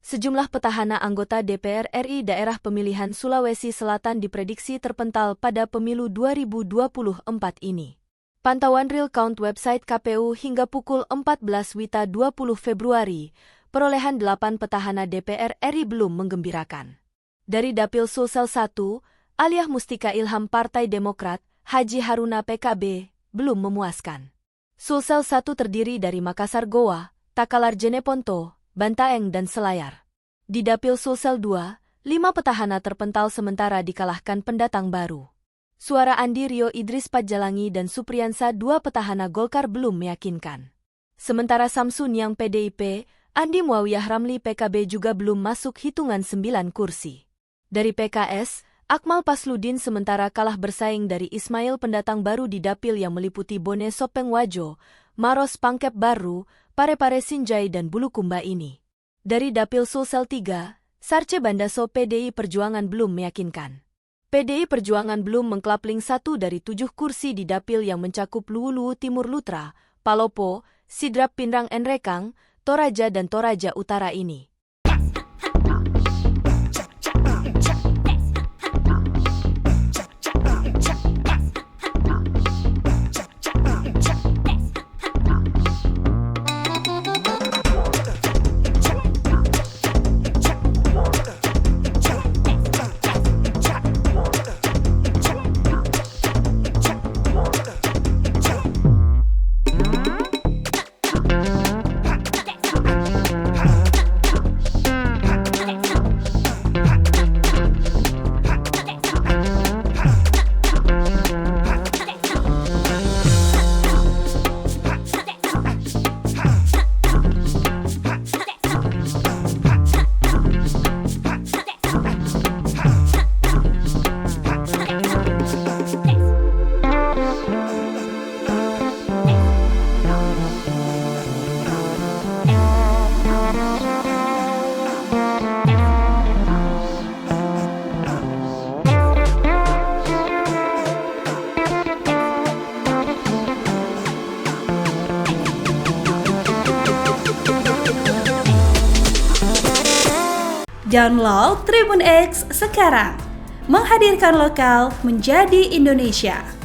Sejumlah petahana anggota DPR RI daerah pemilihan Sulawesi Selatan diprediksi terpental pada pemilu 2024 ini. Pantauan real count website KPU hingga pukul 14 WITA 20 Februari, perolehan 8 petahana DPR RI belum menggembirakan. Dari Dapil Sulsel 1, Aliyah Mustika Ilham Partai Demokrat, Haji Haruna PKB, belum memuaskan. Sulsel 1 terdiri dari Makassar Goa, Takalar Jeneponto, Bantaeng dan Selayar. Di Dapil Sulsel 2, 5 petahana terpental sementara dikalahkan pendatang baru. Suara Andi Rio Idris Padjalangi dan Supriyansa 2 petahana Golkar belum meyakinkan. Sementara Samsun yang PDIP, Andi Muawiyah Ramli PKB juga belum masuk hitungan 9 kursi. Dari PKS, Akmal Pasludin sementara kalah bersaing dari Ismail pendatang baru di Dapil yang meliputi Bone Sopeng Wajo, Maros Pangkep Baru, Parepare Sinjai dan Bulukumba ini. Dari Dapil Sulsel 3, Sarce Bandaso PDI Perjuangan belum meyakinkan. PDI Perjuangan belum mengklapling 1 dari 7 kursi di Dapil yang mencakup Luwu Timur Lutra, Palopo, Sidrap Pinrang Enrekang, Toraja dan Toraja Utara ini. Download Tribun X sekarang, menghadirkan lokal menjadi Indonesia.